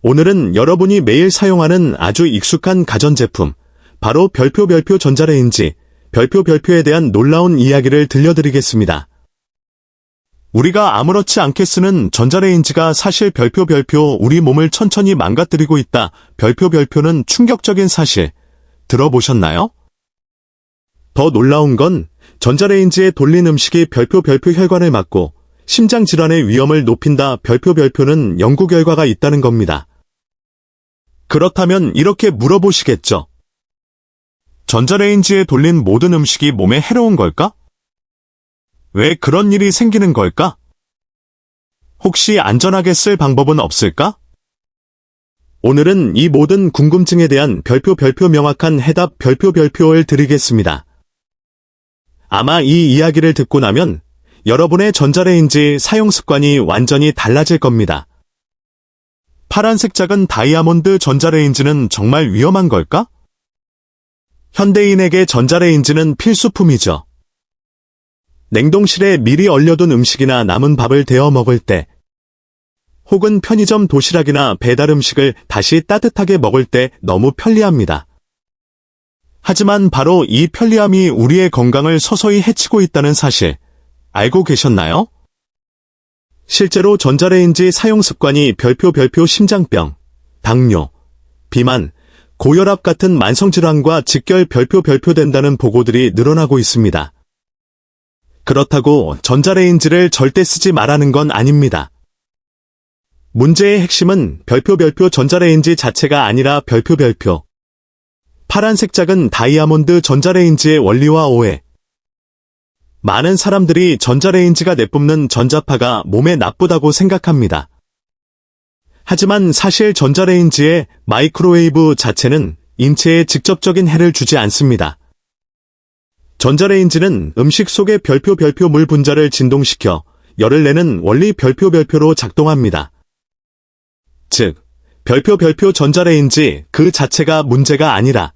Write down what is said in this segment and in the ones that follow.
오늘은 여러분이 매일 사용하는 아주 익숙한 가전제품, 바로 별표 전자레인지, 별표에 대한 놀라운 이야기를 들려드리겠습니다. 우리가 아무렇지 않게 쓰는 전자레인지가 사실 별표 우리 몸을 천천히 망가뜨리고 있다. 별표는 충격적인 사실. 들어보셨나요? 더 놀라운 건 전자레인지에 돌린 음식이 별표 혈관을 막고 심장질환의 위험을 높인다. 별표는 연구 결과가 있다는 겁니다. 그렇다면 이렇게 물어보시겠죠. 전자레인지에 돌린 모든 음식이 몸에 해로운 걸까? 왜 그런 일이 생기는 걸까? 혹시 안전하게 쓸 방법은 없을까? 오늘은 이 모든 궁금증에 대한 별표 명확한 해답 별표를 드리겠습니다. 아마 이 이야기를 듣고 나면 여러분의 전자레인지 사용 습관이 완전히 달라질 겁니다. 파란색 작은 다이아몬드 전자레인지는 정말 위험한 걸까? 현대인에게 전자레인지는 필수품이죠. 냉동실에 미리 얼려둔 음식이나 남은 밥을 데워 먹을 때, 혹은 편의점 도시락이나 배달 음식을 다시 따뜻하게 먹을 때 너무 편리합니다. 하지만 바로 이 편리함이 우리의 건강을 서서히 해치고 있다는 사실, 알고 계셨나요? 실제로 전자레인지 사용 습관이 별표 심장병, 당뇨, 비만, 고혈압 같은 만성질환과 직결 별표 된다는 보고들이 늘어나고 있습니다. 그렇다고 전자레인지를 절대 쓰지 말라는 건 아닙니다. 문제의 핵심은 별표 전자레인지 자체가 아니라 별표 파란색 작은 다이아몬드 전자레인지의 원리와 오해. 많은 사람들이 전자레인지가 내뿜는 전자파가 몸에 나쁘다고 생각합니다. 하지만 사실 전자레인지의 마이크로웨이브 자체는 인체에 직접적인 해를 주지 않습니다. 전자레인지는 음식 속의 별표 물 분자를 진동시켜 열을 내는 원리 별표로 작동합니다. 즉, 별표 전자레인지 그 자체가 문제가 아니라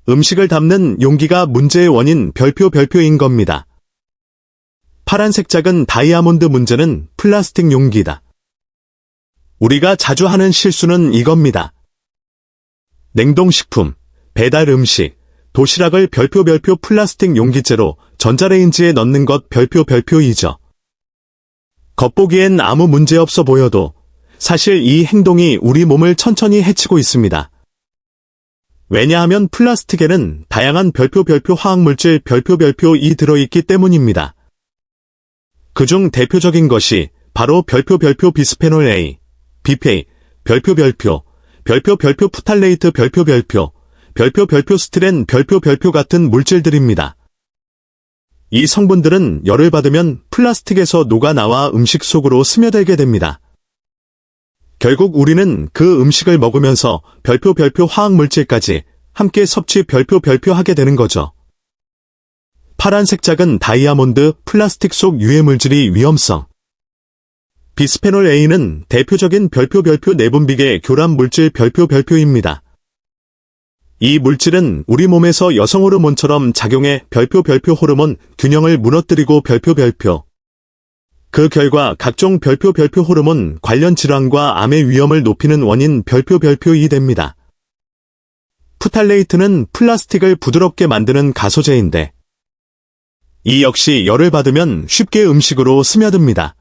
음식을 담는 용기가 문제의 원인 별표인 겁니다. 파란색 작은 다이아몬드 문제는 플라스틱 용기다. 우리가 자주 하는 실수는 이겁니다. 냉동식품, 배달 음식, 도시락을 별표 플라스틱 용기째로 전자레인지에 넣는 것 별표이죠. 겉보기엔 아무 문제 없어 보여도 사실 이 행동이 우리 몸을 천천히 해치고 있습니다. 왜냐하면 플라스틱에는 다양한 별표 화학물질 별표이 들어있기 때문입니다. 그중 대표적인 것이 바로 별표 비스페놀 A, BPA, 별표 푸탈레이트 별표 스티렌 별표 같은 물질들입니다. 이 성분들은 열을 받으면 플라스틱에서 녹아나와 음식 속으로 스며들게 됩니다. 결국 우리는 그 음식을 먹으면서 별표 화학물질까지 함께 섭취 별표 하게 되는 거죠. 파란색 작은 다이아몬드 플라스틱 속 유해물질이 위험성. 비스페놀 A는 대표적인 별표 내분비계 교란 물질 별표입니다. 이 물질은 우리 몸에서 여성 호르몬처럼 작용해 별표 호르몬 균형을 무너뜨리고 별표 그 결과 각종 별표 호르몬 관련 질환과 암의 위험을 높이는 원인 별표이 됩니다. 푸탈레이트는 플라스틱을 부드럽게 만드는 가소제인데 이 역시 열을 받으면 쉽게 음식으로 스며듭니다.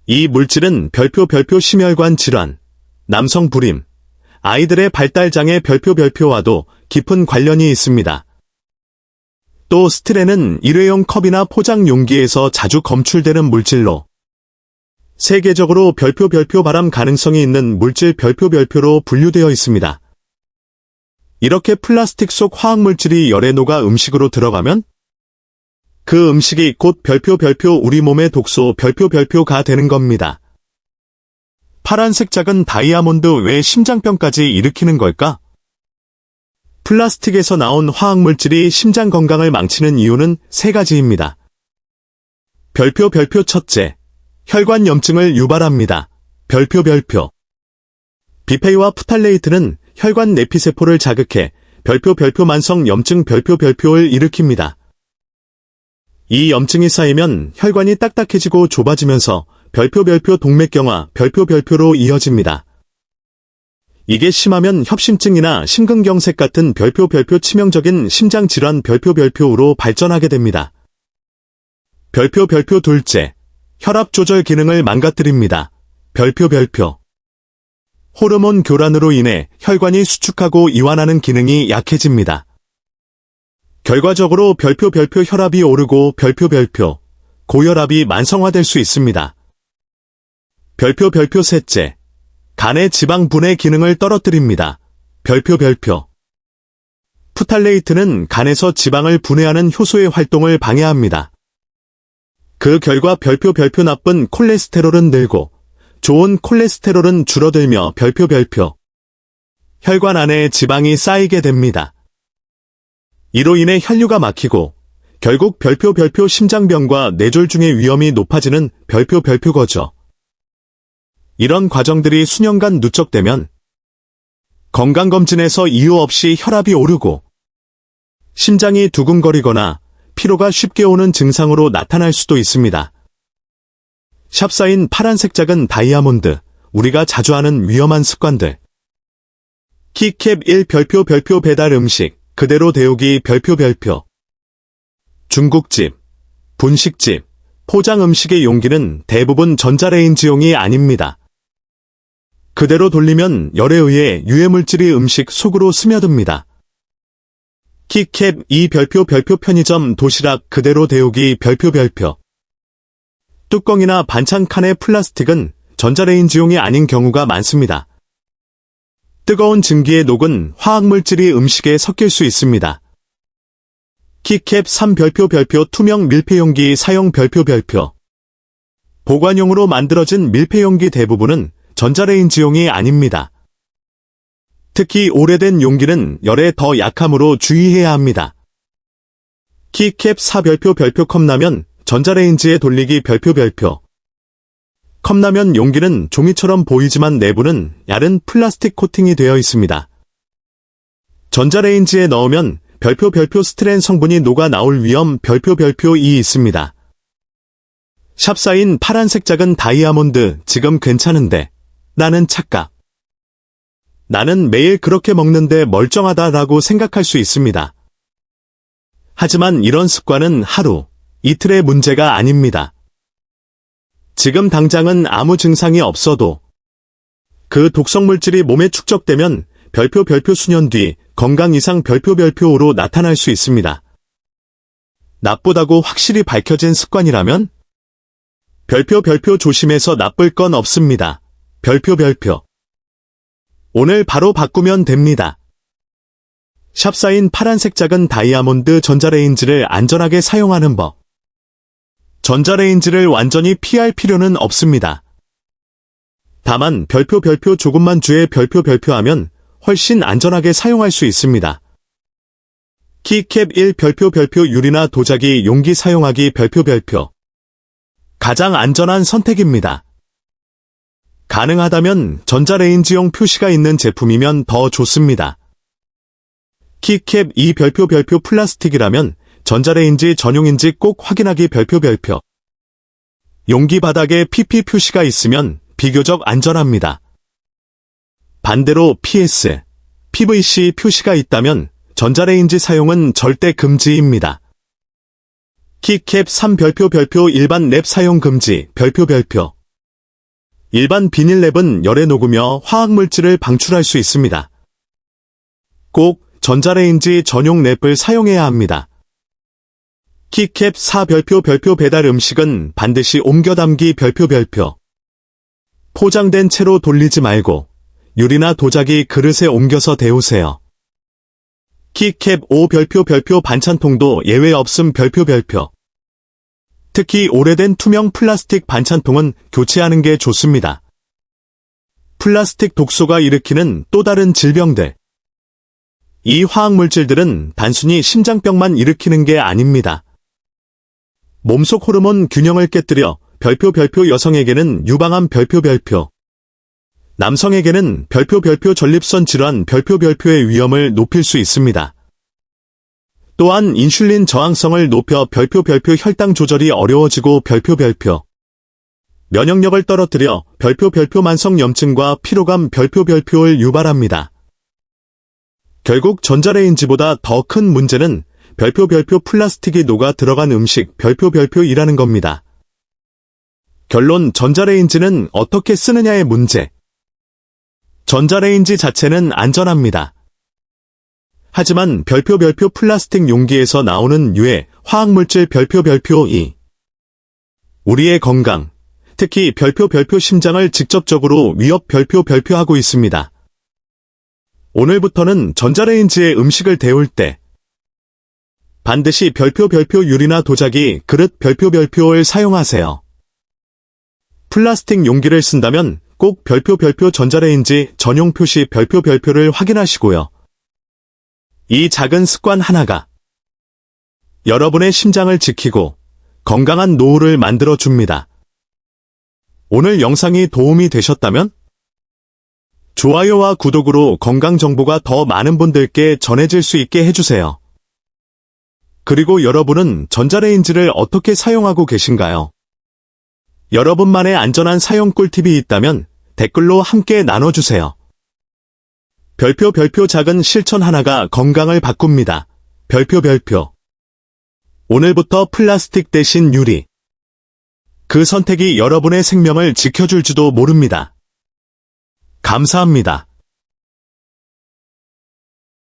이 물질은 별표 심혈관 질환, 남성 불임, 아이들의 발달장애 별표와도 깊은 관련이 있습니다. 또 스티렌은 일회용 컵이나 포장 용기에서 자주 검출되는 물질로 세계적으로 별표 발암 가능성이 있는 물질 별표로 분류되어 있습니다. 이렇게 플라스틱 속 화학물질이 열에 녹아 음식으로 들어가면 그 음식이 곧 별표 우리 몸의 독소 별표가 되는 겁니다. 파란색 작은 다이아몬드 왜 심장병까지 일으키는 걸까? 플라스틱에서 나온 화학물질이 심장 건강을 망치는 이유는 세 가지입니다. 별표 첫째, 혈관 염증을 유발합니다. 별표 비페이와 푸탈레이트는 혈관 내피세포를 자극해 별표 만성 염증 별표를 일으킵니다. 이 염증이 쌓이면 혈관이 딱딱해지고 좁아지면서 별표 동맥경화 별표로 이어집니다. 이게 심하면 협심증이나 심근경색 같은 별표 치명적인 심장질환 별표로 발전하게 됩니다. 별표 둘째, 혈압 조절 기능을 망가뜨립니다. 별표 호르몬 교란으로 인해 혈관이 수축하고 이완하는 기능이 약해집니다. 결과적으로 별표 혈압이 오르고 별표 고혈압이 만성화될 수 있습니다. 별표 셋째, 간의 지방 분해 기능을 떨어뜨립니다. 별표 푸탈레이트는 간에서 지방을 분해하는 효소의 활동을 방해합니다. 그 결과 별표 나쁜 콜레스테롤은 늘고 좋은 콜레스테롤은 줄어들며 별표 혈관 안에 지방이 쌓이게 됩니다. 이로 인해 혈류가 막히고 결국 별표 심장병과 뇌졸중의 위험이 높아지는 별표 거죠. 이런 과정들이 수년간 누적되면 건강검진에서 이유 없이 혈압이 오르고 심장이 두근거리거나 피로가 쉽게 오는 증상으로 나타날 수도 있습니다. 샵사인 파란색 작은 다이아몬드, 우리가 자주 하는 위험한 습관들. 키캡 1 별표 배달 음식, 그대로 데우기 별표 중국집, 분식집, 포장 음식의 용기는 대부분 전자레인지용이 아닙니다. 그대로 돌리면 열에 의해 유해물질이 음식 속으로 스며듭니다. 키캡 2 별표 편의점 도시락 그대로 데우기 별표 뚜껑이나 반찬 칸의 플라스틱은 전자레인지용이 아닌 경우가 많습니다. 뜨거운 증기에 녹은 화학물질이 음식에 섞일 수 있습니다. 키캡 3 별표 투명 밀폐용기 사용 별표 보관용으로 만들어진 밀폐용기 대부분은 전자레인지용이 아닙니다. 특히 오래된 용기는 열에 더 약하므로 주의해야 합니다. 키캡 4 별표 컵라면 전자레인지에 돌리기 별표 컵라면 용기는 종이처럼 보이지만 내부는 얇은 플라스틱 코팅이 되어 있습니다. 전자레인지에 넣으면 별표 스티렌 성분이 녹아 나올 위험 별표 2 있습니다. 샵사인 파란색 작은 다이아몬드 지금 괜찮은데 나는 착각. 나는 매일 그렇게 먹는데 멀쩡하다라고 생각할 수 있습니다. 하지만 이런 습관은 하루, 이틀의 문제가 아닙니다. 지금 당장은 아무 증상이 없어도 그 독성물질이 몸에 축적되면 별표 수년 뒤 건강 이상 별표 5로 나타날 수 있습니다. 나쁘다고 확실히 밝혀진 습관이라면 별표 조심해서 나쁠 건 없습니다. 별표 오늘 바로 바꾸면 됩니다. 샵사인 파란색 작은 다이아몬드 전자레인지를 안전하게 사용하는 법. 전자레인지를 완전히 피할 필요는 없습니다. 다만 별표 조금만 주의 별표 하면 훨씬 안전하게 사용할 수 있습니다. 키캡 1 별표 유리나 도자기 용기 사용하기 별표 가장 안전한 선택입니다. 가능하다면 전자레인지용 표시가 있는 제품이면 더 좋습니다. 키캡 2 별표 플라스틱이라면 전자레인지 전용인지 꼭 확인하기 별표 용기 바닥에 PP 표시가 있으면 비교적 안전합니다. 반대로 PS, PVC 표시가 있다면 전자레인지 사용은 절대 금지입니다. 키캡 3 별표 일반 랩 사용 금지 별표 일반 비닐 랩은 열에 녹으며 화학물질을 방출할 수 있습니다. 꼭 전자레인지 전용 랩을 사용해야 합니다. 키캡 4 별표 배달 음식은 반드시 옮겨 담기 별표 포장된 채로 돌리지 말고 유리나 도자기 그릇에 옮겨서 데우세요. 키캡 5 별표 반찬통도 예외 없음 별표 특히 오래된 투명 플라스틱 반찬통은 교체하는 게 좋습니다. 플라스틱 독소가 일으키는 또 다른 질병들. 이 화학물질들은 단순히 심장병만 일으키는 게 아닙니다. 몸속 호르몬 균형을 깨뜨려 별표 여성에게는 유방암 별표 남성에게는 별표 전립선 질환 별표의 위험을 높일 수 있습니다. 또한 인슐린 저항성을 높여 별표 혈당 조절이 어려워지고 별표 면역력을 떨어뜨려 별표 만성염증과 피로감 별표를 유발합니다. 결국 전자레인지보다 더 큰 문제는 별표 플라스틱이 녹아 들어간 음식 별표이라는 겁니다. 결론 전자레인지는 어떻게 쓰느냐의 문제. 전자레인지 자체는 안전합니다. 하지만 별표 플라스틱 용기에서 나오는 유해 화학물질 별표2 우리의 건강, 특히 별표 심장을 직접적으로 위협 별표하고 있습니다. 오늘부터는 전자레인지에 음식을 데울 때 반드시 별표 유리나 도자기, 그릇 별표를 사용하세요. 플라스틱 용기를 쓴다면 꼭 별표 전자레인지 전용 표시 별표를 확인하시고요. 이 작은 습관 하나가 여러분의 심장을 지키고 건강한 노후를 만들어줍니다. 오늘 영상이 도움이 되셨다면 좋아요와 구독으로 건강 정보가 더 많은 분들께 전해질 수 있게 해주세요. 그리고 여러분은 전자레인지를 어떻게 사용하고 계신가요? 여러분만의 안전한 사용 꿀팁이 있다면 댓글로 함께 나눠주세요. 별표 작은 실천 하나가 건강을 바꿉니다. 별표. 오늘부터 플라스틱 대신 유리. 그 선택이 여러분의 생명을 지켜줄지도 모릅니다. 감사합니다.